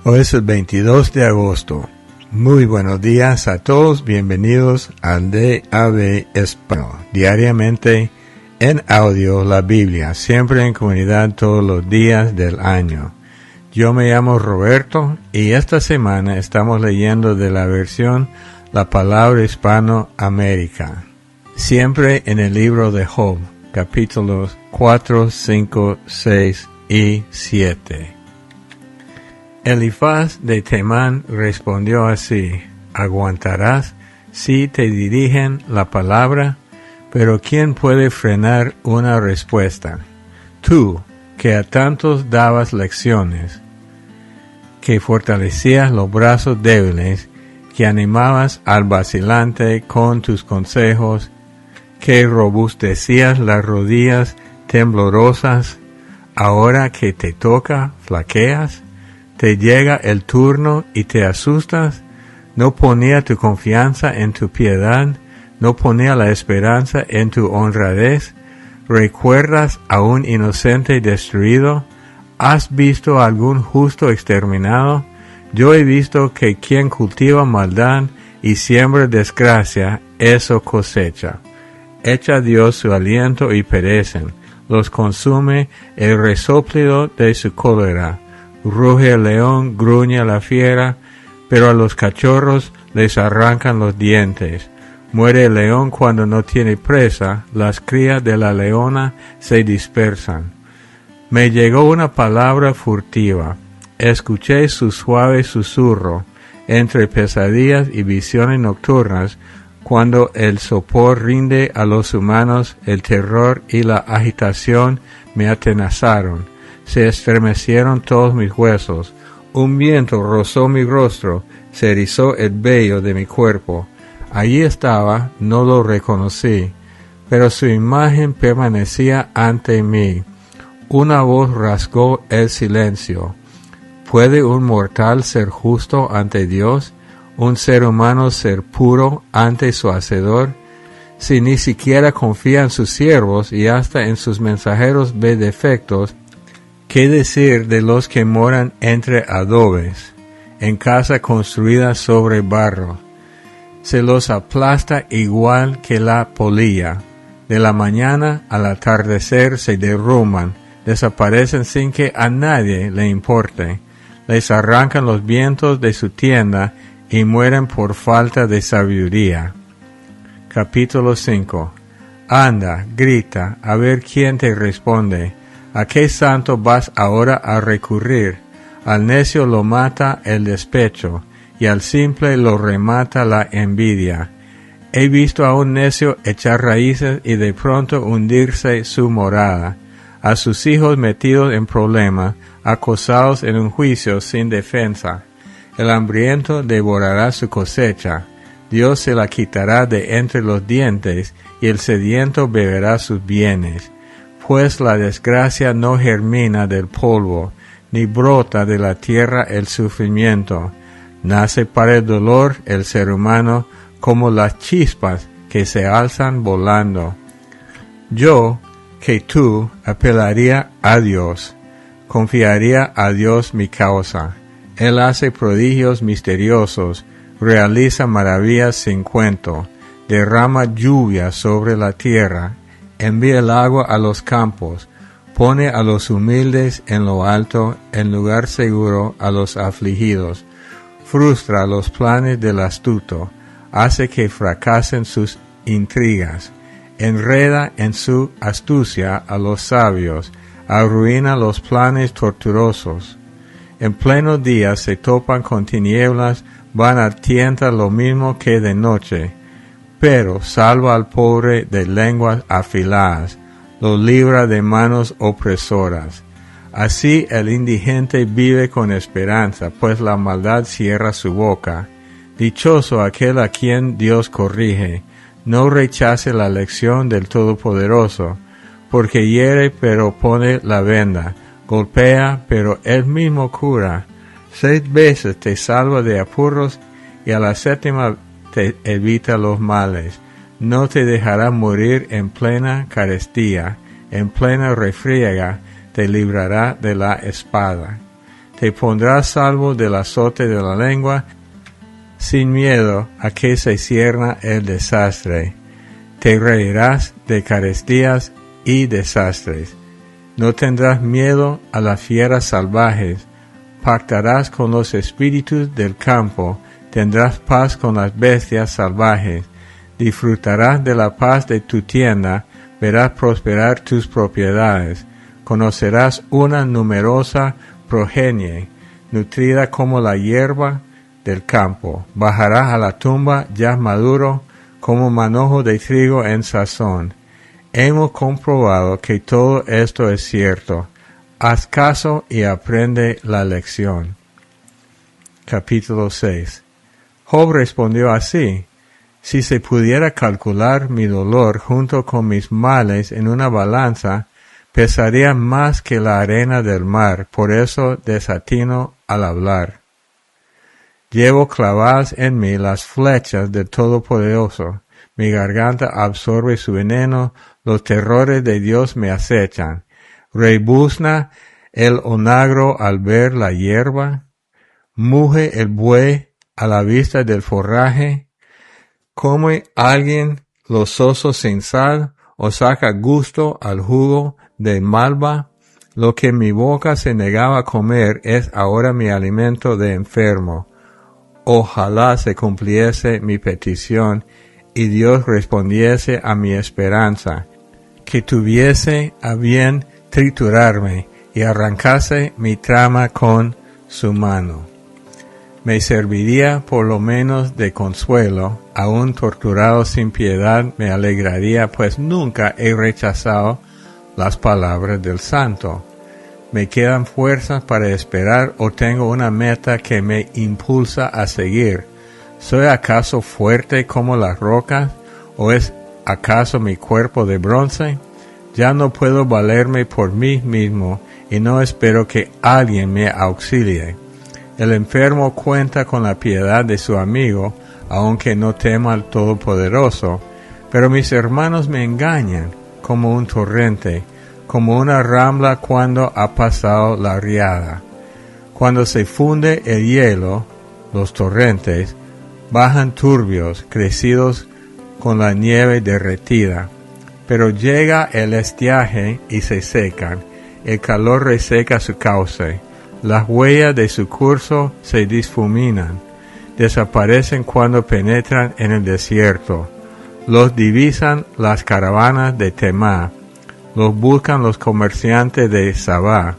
Hoy es el 22 de agosto. Muy buenos días a todos, bienvenidos al DAB Español. Diariamente en audio la Biblia, siempre en comunidad todos los días del año. Yo me llamo Roberto y esta semana estamos leyendo de la versión La Palabra Hispanoamérica. Siempre en el libro de Job, capítulos 4, 5, 6 y 7. Elifaz de Temán respondió así: ¿aguantarás si te dirigen la palabra? Pero ¿quién puede frenar una respuesta? Tú, que a tantos dabas lecciones, que fortalecías los brazos débiles, que animabas al vacilante con tus consejos, que robustecías las rodillas temblorosas, ahora que te toca, flaqueas. Te llega el turno y te asustas. No ponía tu confianza en tu piedad, no ponía la esperanza en tu honradez. ¿Recuerdas a un inocente destruido? ¿Has visto a algún justo exterminado? Yo he visto que quien cultiva maldad y siembra desgracia, eso cosecha. Echa Dios su aliento y perecen, los consume el resoplo de su cólera. Ruge el león, gruñe la fiera, pero a los cachorros les arrancan los dientes. Muere el león cuando no tiene presa, las crías de la leona se dispersan. Me llegó una palabra furtiva, escuché su suave susurro, entre pesadillas y visiones nocturnas, cuando el sopor rinde a los humanos, el terror y la agitación me atenazaron. Se estremecieron todos mis huesos, un viento rozó mi rostro, se erizó el vello de mi cuerpo. Allí estaba, no lo reconocí, pero su imagen permanecía ante mí. Una voz rasgó el silencio. ¿Puede un mortal ser justo ante Dios? ¿Un ser humano ser puro ante su Hacedor? Si ni siquiera confía en sus siervos y hasta en sus mensajeros ve defectos, ¿qué decir de los que moran entre adobes, en casa construida sobre barro? Se los aplasta igual que la polilla. De la mañana al atardecer se derrumban, desaparecen sin que a nadie le importe. Les arrancan los vientos de su tienda y mueren por falta de sabiduría. Capítulo 5. Anda, grita, a ver quién te responde. ¿A qué santo vas ahora a recurrir? Al necio lo mata el despecho, y al simple lo remata la envidia. He visto a un necio echar raíces y de pronto hundirse su morada, a sus hijos metidos en problemas, acosados en un juicio sin defensa. El hambriento devorará su cosecha, Dios se la quitará de entre los dientes, y el sediento beberá sus bienes. Pues la desgracia no germina del polvo, ni brota de la tierra el sufrimiento. Nace para el dolor el ser humano como las chispas que se alzan volando. Yo, que tú, apelaría a Dios, confiaría a Dios mi causa. Él hace prodigios misteriosos, realiza maravillas sin cuento, derrama lluvia sobre la tierra, envía el agua a los campos, pone a los humildes en lo alto, en lugar seguro a los afligidos, frustra los planes del astuto, hace que fracasen sus intrigas, enreda en su astucia a los sabios, arruina los planes tortuosos. En pleno día se topan con tinieblas, van a tientas lo mismo que de noche, pero salva al pobre de lenguas afiladas, lo libra de manos opresoras. Así el indigente vive con esperanza, pues la maldad cierra su boca. Dichoso aquel a quien Dios corrige, no rechace la lección del Todopoderoso, porque hiere pero pone la venda, golpea pero él mismo cura. 6 veces te salva de apuros y a la 7ª te evita los males. No te dejará morir en plena carestía, en plena refriega te librará de la espada. te pondrás salvo del azote de la lengua, sin miedo a que se cierna el desastre. Te reirás de carestías y desastres. No tendrás miedo a las fieras salvajes. Pactarás con los espíritus del campo. Tendrás paz con las bestias salvajes. Disfrutarás de la paz de tu tienda. Verás prosperar tus propiedades. Conocerás una numerosa progenie, nutrida como la hierba del campo. Bajarás a la tumba ya maduro, como manojo de trigo en sazón. Hemos comprobado que todo esto es cierto. Haz caso y aprende la lección. Capítulo 6. Job respondió así: si se pudiera calcular mi dolor junto con mis males en una balanza, pesaría más que la arena del mar, por eso desatino al hablar. Llevo clavadas en mí las flechas del Todopoderoso. Mi garganta absorbe su veneno, los terrores de Dios me acechan. Rebuzna el onagro al ver la hierba. Muge el buey a la vista del forraje. ¿Come alguien los osos sin sal o saca gusto al jugo de malva? Lo que mi boca se negaba a comer es ahora mi alimento de enfermo. Ojalá se cumpliese mi petición y Dios respondiese a mi esperanza, que tuviese a bien triturarme y arrancase mi trama con su mano. Me serviría por lo menos de consuelo, aún torturado sin piedad me alegraría, pues nunca he rechazado las palabras del Santo. ¿Me quedan fuerzas para esperar o tengo una meta que me impulsa a seguir? ¿Soy acaso fuerte como las rocas o es acaso mi cuerpo de bronce? Ya no puedo valerme por mí mismo y no espero que alguien me auxilie. El enfermo cuenta con la piedad de su amigo, aunque no tema al Todopoderoso, pero mis hermanos me engañan como un torrente, como una rambla cuando ha pasado la riada. Cuando se funde el hielo, los torrentes bajan turbios, crecidos con la nieve derretida. Pero llega el estiaje y se secan, el calor reseca su cauce, las huellas de su curso se difuminan, desaparecen cuando penetran en el desierto. Los divisan las caravanas de Temá, los buscan los comerciantes de Sabá,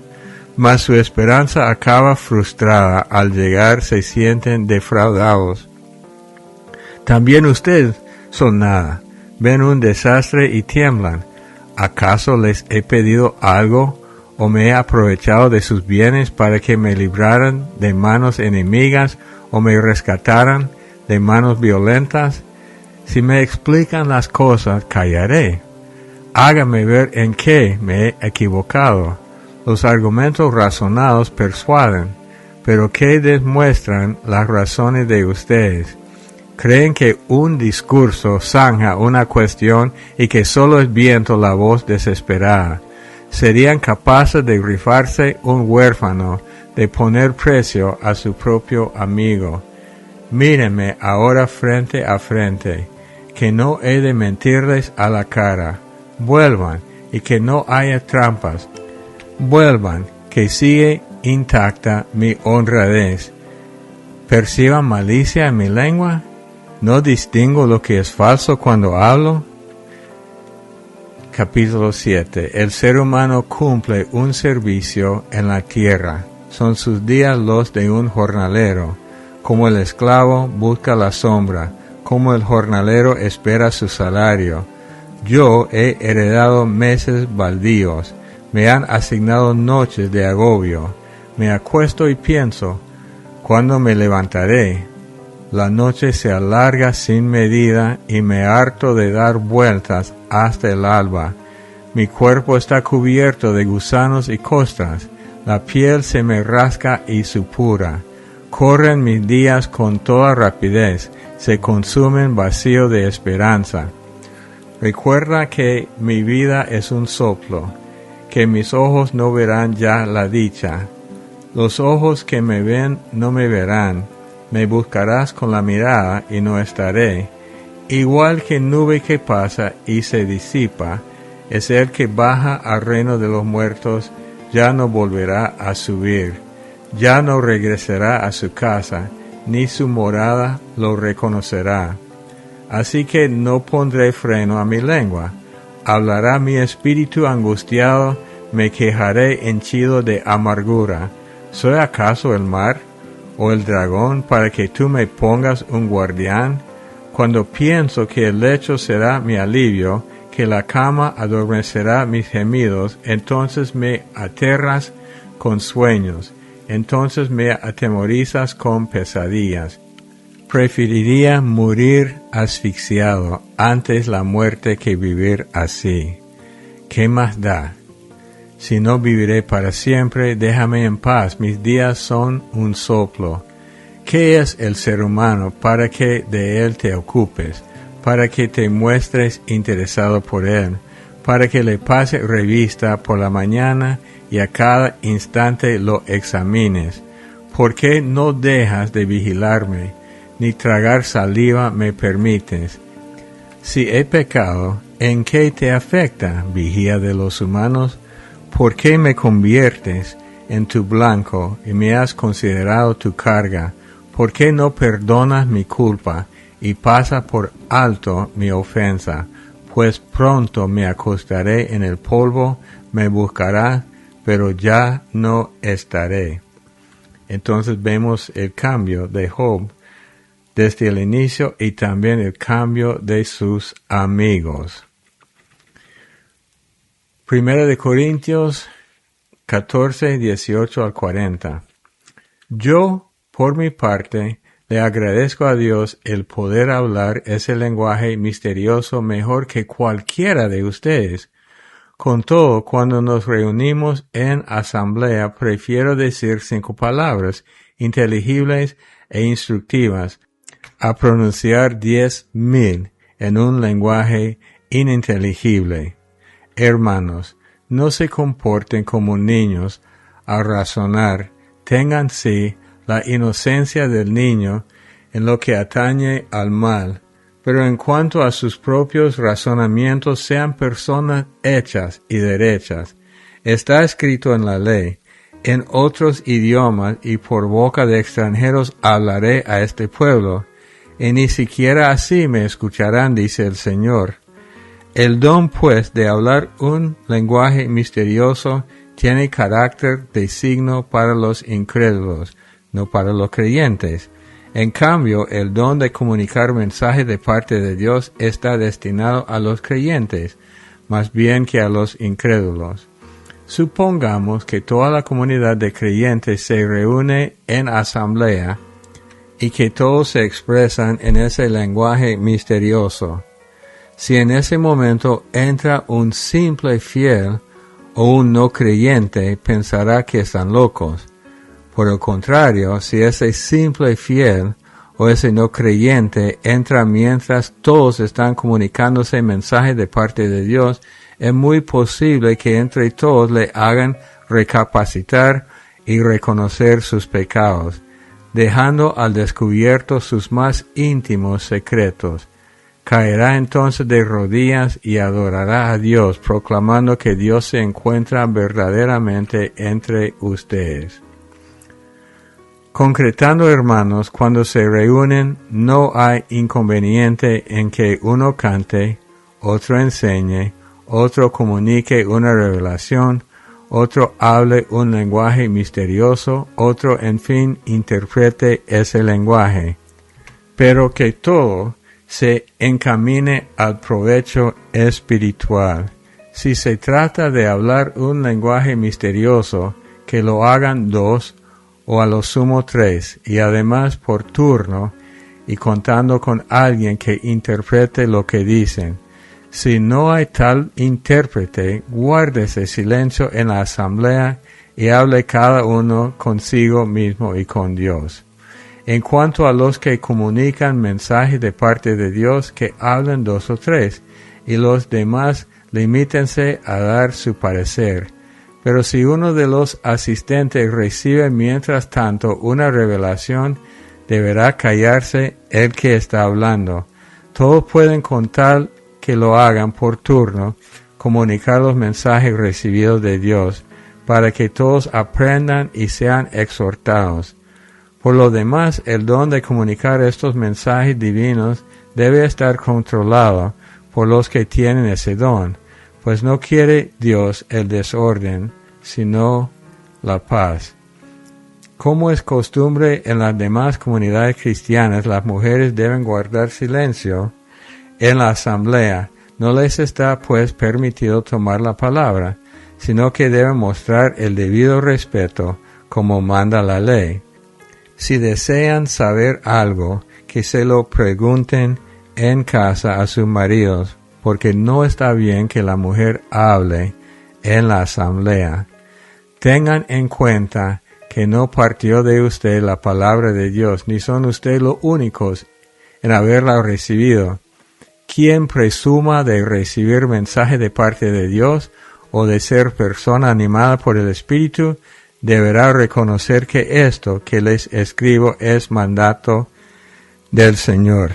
mas su esperanza acaba frustrada, al llegar se sienten defraudados. También ustedes son nada, ven un desastre y tiemblan. ¿Acaso les he pedido algo o me he aprovechado de sus bienes para que me libraran de manos enemigas o me rescataran de manos violentas? Si me explican las cosas, callaré. Hágame ver en qué me he equivocado. Los argumentos razonados persuaden, pero ¿qué demuestran las razones de ustedes? Creen que un discurso zanja una cuestión y que solo es viento la voz desesperada. Serían capaces de rifarse un huérfano, de poner precio a su propio amigo. Mírenme ahora frente a frente, que no he de mentirles a la cara. Vuelvan, y que no haya trampas. Vuelvan, que sigue intacta mi honradez. ¿Perciban malicia en mi lengua? ¿No distingo lo que es falso cuando hablo? Capítulo 7. El ser humano cumple un servicio en la tierra. Son sus días los de un jornalero. Como el esclavo busca la sombra, como el jornalero espera su salario. Yo he heredado meses baldíos, me han asignado noches de agobio. Me acuesto y pienso, ¿cuándo me levantaré? La noche se alarga sin medida y me harto de dar vueltas hasta el alba. Mi cuerpo está cubierto de gusanos y costras, la piel se me rasca y supura. Corren mis días con toda rapidez, se consumen vacío de esperanza. Recuerda que mi vida es un soplo, que mis ojos no verán ya la dicha. Los ojos que me ven no me verán, me buscarás con la mirada y no estaré. Igual que nube que pasa y se disipa, es el que baja al reino de los muertos, ya no volverá a subir, ya no regresará a su casa, ni su morada lo reconocerá. Así que no pondré freno a mi lengua, hablará mi espíritu angustiado, me quejaré henchido de amargura. ¿Soy acaso el mar o el dragón para que tú me pongas un guardián? Cuando pienso que el lecho será mi alivio, que la cama adormecerá mis gemidos, entonces me aterras con sueños, entonces me atemorizas con pesadillas. Preferiría morir asfixiado antes la muerte que vivir así. ¿Qué más da? Si no viviré para siempre, déjame en paz, mis días son un soplo. ¿Qué es el ser humano para que de él te ocupes, para que te muestres interesado por él, para que le pase revista por la mañana y a cada instante lo examines? ¿Por qué no dejas de vigilarme, ni tragar saliva me permites? Si he pecado, ¿en qué te afecta, vigía de los humanos? ¿Por qué me conviertes en tu blanco y me has considerado tu carga? ¿Por qué no perdonas mi culpa y pasas por alto mi ofensa? Pues pronto me acostaré en el polvo, me buscarás, pero ya no estaré. Entonces vemos el cambio de Job desde el inicio y también el cambio de sus amigos. Primera de Corintios 14, 18 al 40. Yo, por mi parte, le agradezco a Dios el poder hablar ese lenguaje misterioso mejor que cualquiera de ustedes. Con todo, cuando nos reunimos en asamblea, prefiero decir 5 palabras inteligibles e instructivas a pronunciar 10,000 en un lenguaje ininteligible. Hermanos, no se comporten como niños al razonar, tengan sí la inocencia del niño en lo que atañe al mal, pero en cuanto a sus propios razonamientos sean personas hechas y derechas. Está escrito en la ley, en otros idiomas y por boca de extranjeros hablaré a este pueblo, y ni siquiera así me escucharán, dice el Señor. El don, pues, de hablar un lenguaje misterioso tiene carácter de signo para los incrédulos, no para los creyentes. En cambio, el don de comunicar mensaje de parte de Dios está destinado a los creyentes, más bien que a los incrédulos. Supongamos que toda la comunidad de creyentes se reúne en asamblea y que todos se expresan en ese lenguaje misterioso. Si en ese momento entra un simple fiel o un no creyente, pensará que están locos. Por el contrario, si ese simple fiel o ese no creyente entra mientras todos están comunicándose mensaje de parte de Dios, es muy posible que entre todos le hagan recapacitar y reconocer sus pecados, dejando al descubierto sus más íntimos secretos. Caerá entonces de rodillas y adorará a Dios, proclamando que Dios se encuentra verdaderamente entre ustedes. Concretando, hermanos, cuando se reúnen, no hay inconveniente en que uno cante, otro enseñe, otro comunique una revelación, otro hable un lenguaje misterioso, otro, en fin, interprete ese lenguaje. Pero que todo se encamine al provecho espiritual. Si se trata de hablar un lenguaje misterioso, que lo hagan 2 o a lo sumo 3, y además por turno, y contando con alguien que interprete lo que dicen. Si no hay tal intérprete, guárdese silencio en la asamblea y hable cada uno consigo mismo y con Dios. En cuanto a los que comunican mensaje de parte de Dios, que hablen 2 o 3, y los demás limítense a dar su parecer. Pero si uno de los asistentes recibe mientras tanto una revelación, deberá callarse el que está hablando. Todos pueden, con tal que lo hagan por turno, comunicar los mensajes recibidos de Dios, para que todos aprendan y sean exhortados. Por lo demás, el don de comunicar estos mensajes divinos debe estar controlado por los que tienen ese don, pues no quiere Dios el desorden, sino la paz. Como es costumbre en las demás comunidades cristianas, las mujeres deben guardar silencio en la asamblea. No les está, pues, permitido tomar la palabra, sino que deben mostrar el debido respeto, como manda la ley. Si desean saber algo, que se lo pregunten en casa a sus maridos, porque no está bien que la mujer hable en la asamblea. Tengan en cuenta que no partió de usted la palabra de Dios, ni son ustedes los únicos en haberla recibido. Quien presuma de recibir mensaje de parte de Dios o de ser persona animada por el Espíritu, deberá reconocer que esto que les escribo es mandato del Señor.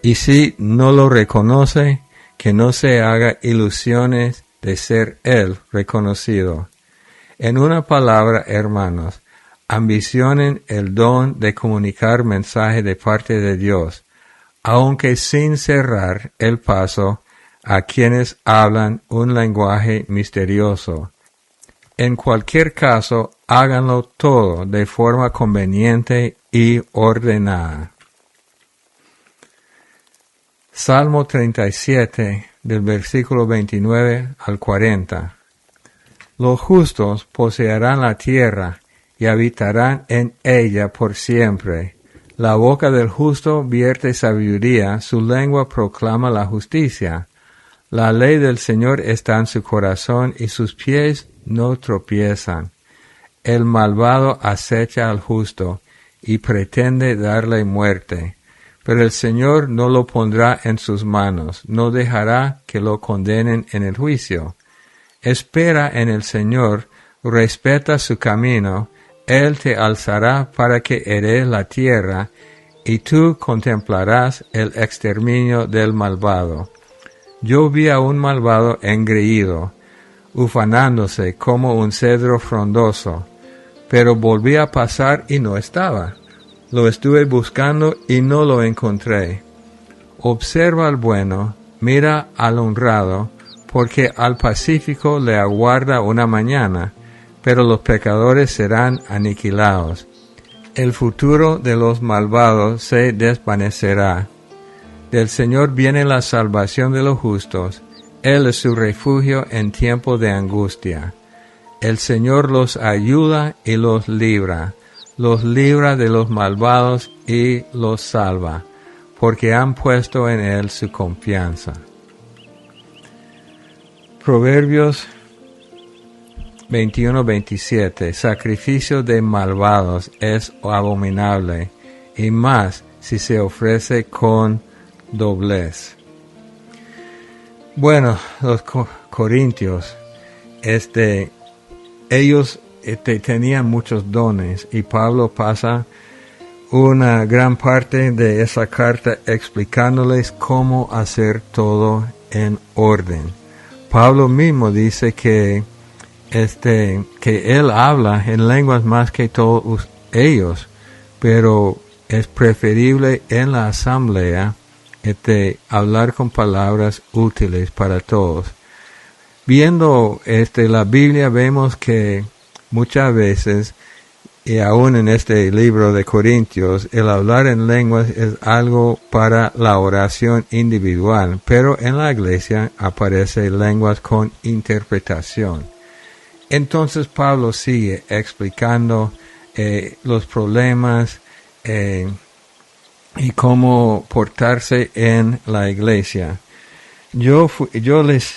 Y si no lo reconoce, que no se haga ilusiones de ser Él reconocido. En una palabra, hermanos, ambicionen el don de comunicar mensaje de parte de Dios, aunque sin cerrar el paso a quienes hablan un lenguaje misterioso. En cualquier caso, háganlo todo de forma conveniente y ordenada. Salmo 37, del versículo 29 al 40. Los justos poseerán la tierra y habitarán en ella por siempre. La boca del justo vierte sabiduría, su lengua proclama la justicia. La ley del Señor está en su corazón y sus pies no tropiezan. El malvado acecha al justo y pretende darle muerte, pero el Señor no lo pondrá en sus manos, no dejará que lo condenen en el juicio. Espera en el Señor, respeta su camino, Él te alzará para que heredes la tierra, y tú contemplarás el exterminio del malvado. Yo vi a un malvado engreído, ufanándose como un cedro frondoso, pero volví a pasar y no estaba. Lo estuve buscando y no lo encontré. Observa al bueno, mira al honrado, porque al pacífico le aguarda una mañana, pero los pecadores serán aniquilados. El futuro de los malvados se desvanecerá. Del Señor viene la salvación de los justos. Él es su refugio en tiempo de angustia. El Señor los ayuda y los libra de los malvados y los salva, porque han puesto en Él su confianza. Proverbios 21:27. Sacrificio de malvados es abominable, y más si se ofrece con doblez. Bueno, los corintios, ellos tenían muchos dones, y Pablo pasa una gran parte de esa carta explicándoles cómo hacer todo en orden. Pablo mismo dice que él habla en lenguas más que todos ellos, pero es preferible en la asamblea hablar con palabras útiles para todos. Viendo la Biblia, vemos que muchas veces, y aún en este libro de Corintios, el hablar en lenguas es algo para la oración individual, pero en la iglesia aparece lenguas con interpretación. Entonces Pablo sigue explicando los problemas y cómo portarse en la iglesia. Yo les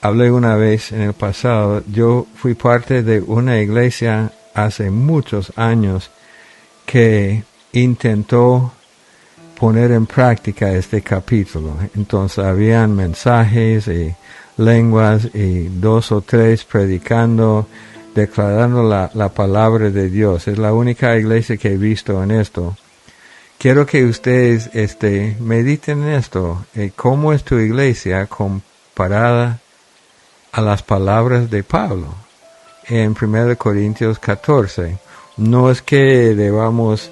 hablé una vez en el pasado. Yo fui parte de una iglesia hace muchos años que intentó poner en práctica este capítulo. Entonces habían mensajes y lenguas y 2 o 3 predicando, declarando la palabra de Dios. Es la única iglesia que he visto en esto. Quiero que ustedes mediten en esto. ¿Cómo es tu iglesia comparada a las palabras de Pablo en 1 Corintios 14? No es que debamos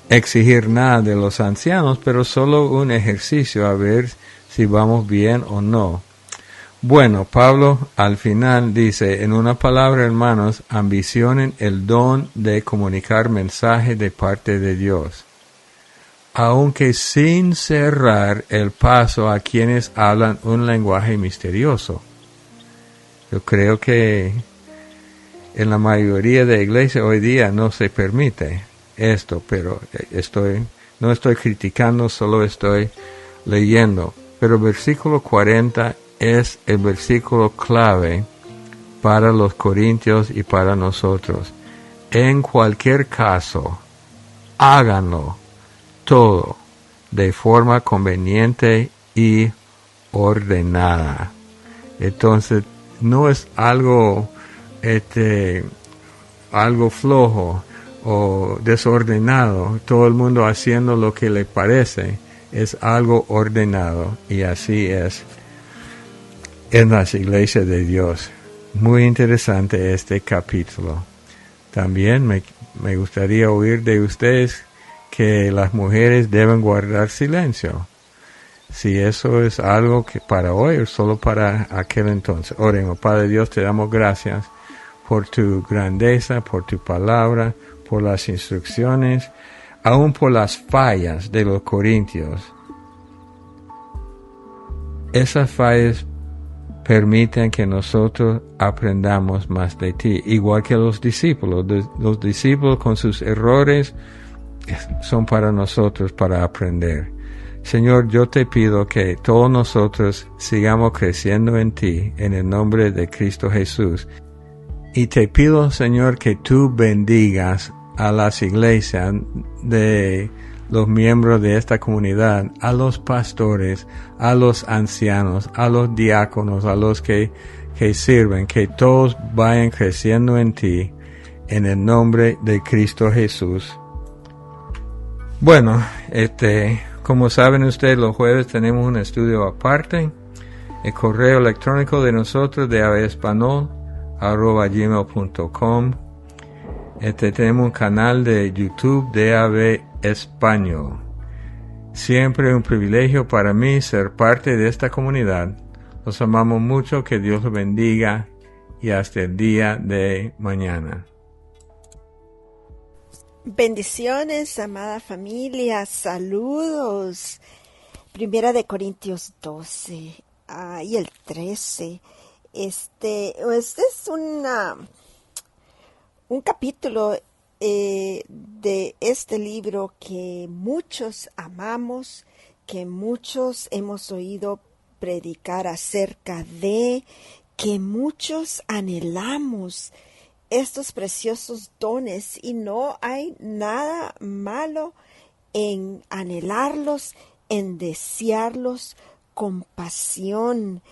exigir nada de los ancianos, pero solo un ejercicio a ver si vamos bien o no. Bueno, Pablo al final dice, en una palabra, hermanos, ambicionen el don de comunicar mensaje de parte de Dios, aunque sin cerrar el paso a quienes hablan un lenguaje misterioso. Yo creo que en la mayoría de iglesias hoy día no se permite esto, pero no estoy criticando, solo estoy leyendo. Pero el versículo 40 es el versículo clave para los corintios y para nosotros. En cualquier caso, háganlo todo de forma conveniente y ordenada. Entonces, no es algo flojo o desordenado, todo el mundo haciendo lo que le parece. Es algo ordenado, y así es en las iglesias de Dios. Muy interesante este capítulo. También me gustaría oír de ustedes que las mujeres deben guardar silencio. Si eso es algo que para hoy o solo para aquel entonces. Oremos. Padre Dios, te damos gracias por tu grandeza, por tu palabra, por las instrucciones, aún por las fallas de los corintios. Esas fallas permiten que nosotros aprendamos más de ti, igual que los discípulos. Los discípulos con sus errores son para nosotros para aprender. Señor, yo te pido que todos nosotros sigamos creciendo en ti, en el nombre de Cristo Jesús. Y te pido, Señor, que tú bendigas a las iglesias de los miembros de esta comunidad, a los pastores, a los ancianos, a los diáconos, a los que sirven, que todos vayan creciendo en ti, en el nombre de Cristo Jesús. Bueno, como saben ustedes, los jueves tenemos un estudio aparte. El correo electrónico de nosotros de avespanol@gmail.com. Tenemos un canal de YouTube de AV Español. Siempre un privilegio para mí ser parte de esta comunidad. Los amamos mucho, que Dios los bendiga y hasta el día de mañana. Bendiciones, amada familia, saludos. 1 Corintios 12 y el 13. Este es un capítulo de este libro que muchos amamos, que muchos hemos oído predicar acerca de, que muchos anhelamos estos preciosos dones, y no hay nada malo en anhelarlos, en desearlos con pasión.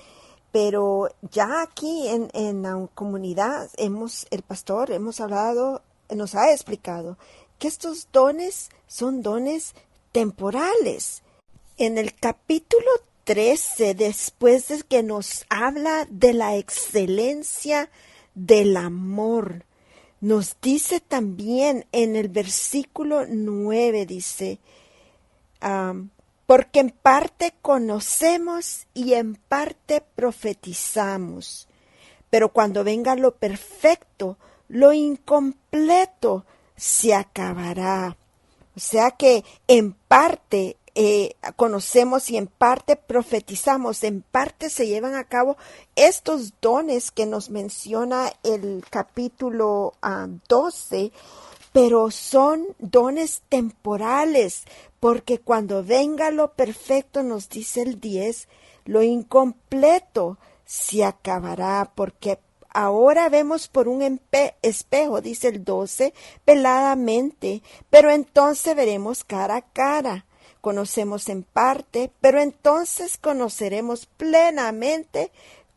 Pero ya aquí en la comunidad el pastor nos ha explicado que estos dones son dones temporales. En el capítulo 13, después de que nos habla de la excelencia del amor, nos dice también en el versículo 9, dice, porque en parte conocemos y en parte profetizamos, pero cuando venga lo perfecto, lo incompleto se acabará. O sea que en parte conocemos y en parte profetizamos, en parte se llevan a cabo estos dones que nos menciona el capítulo 12, pero son dones temporales, porque cuando venga lo perfecto, nos dice el 10, lo incompleto se acabará, porque ahora vemos por un espejo, dice el 12, veladamente, pero entonces veremos cara a cara. conocemos en parte, pero entonces conoceremos plenamente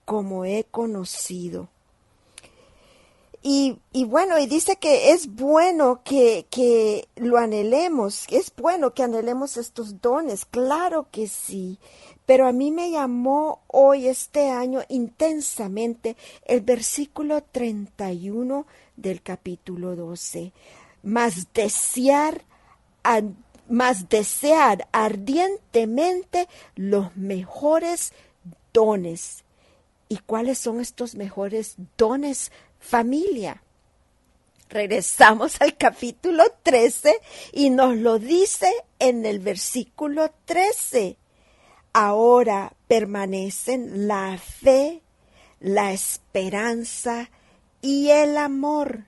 como he conocido. Y bueno, y dice que es bueno que lo anhelemos, es bueno que anhelemos estos dones, claro que sí, pero a mí me llamó hoy, este año, intensamente el versículo 31 del capítulo 12, mas desear ardientemente los mejores dones. ¿Y cuáles son estos mejores dones, familia? Regresamos al capítulo 13 y nos lo dice en el versículo 13. Ahora permanecen la fe, la esperanza y el amor.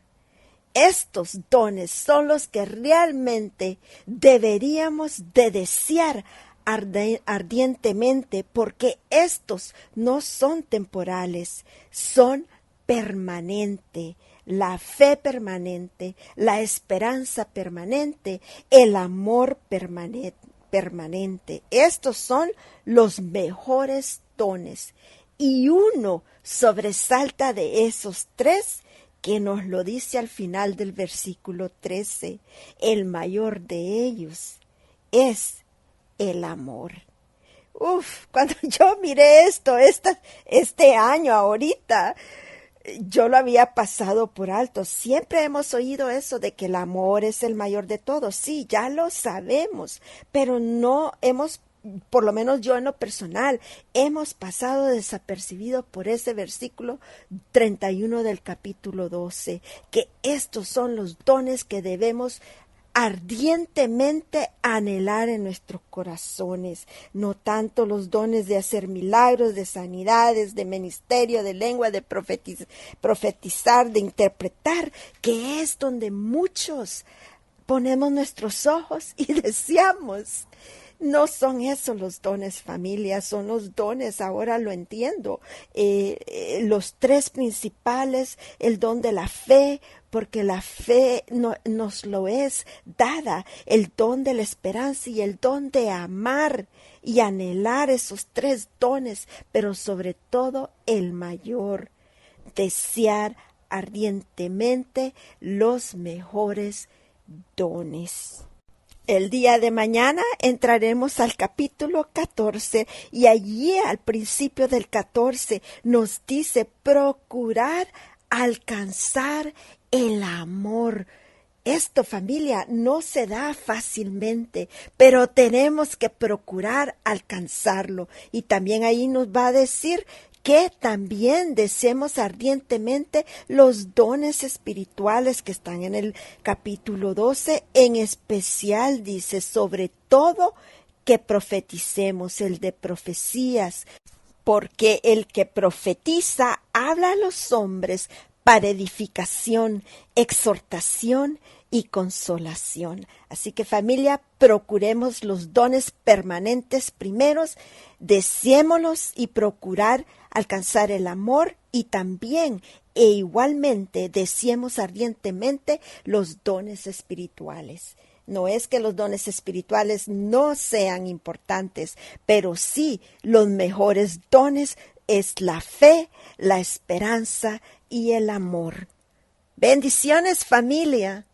Estos dones son los que realmente deberíamos de desear ardientemente, porque estos no son temporales, son permanentes. La fe permanente, la esperanza permanente, el amor permanente. Estos son los mejores dones. Y uno sobresalta de esos tres, que nos lo dice al final del versículo 13. El mayor de ellos es el amor. Cuando yo miré esto, este año ahorita, yo lo había pasado por alto. Siempre hemos oído eso de que el amor es el mayor de todos. Sí, ya lo sabemos, pero no hemos, por lo menos yo en lo personal, hemos pasado desapercibido por ese versículo 31 del capítulo 12, que estos son los dones que debemos ardientemente anhelar en nuestros corazones, no tanto los dones de hacer milagros, de sanidades, de ministerio, de lengua, de profetizar, de interpretar, que es donde muchos ponemos nuestros ojos y deseamos. No son esos los dones, familia, son los dones, ahora lo entiendo, los tres principales, el don de la fe, porque la fe nos lo es dada, el don de la esperanza y el don de amar y anhelar esos tres dones, pero sobre todo el mayor, desear ardientemente los mejores dones. El día de mañana entraremos al capítulo 14 y allí al principio del 14 nos dice procurar alcanzar el amor. Esto, familia, no se da fácilmente, pero tenemos que procurar alcanzarlo. Y también ahí nos va a decir que también deseemos ardientemente los dones espirituales que están en el capítulo 12, en especial dice, sobre todo que profeticemos, el de profecías, porque el que profetiza habla a los hombres para edificación, exhortación y consolación. Así que familia, procuremos los dones permanentes primeros, deseémoslos y procurar alcanzar el amor y también e igualmente deseemos ardientemente los dones espirituales. No es que los dones espirituales no sean importantes, pero sí los mejores dones es la fe, la esperanza y el amor. Bendiciones, familia.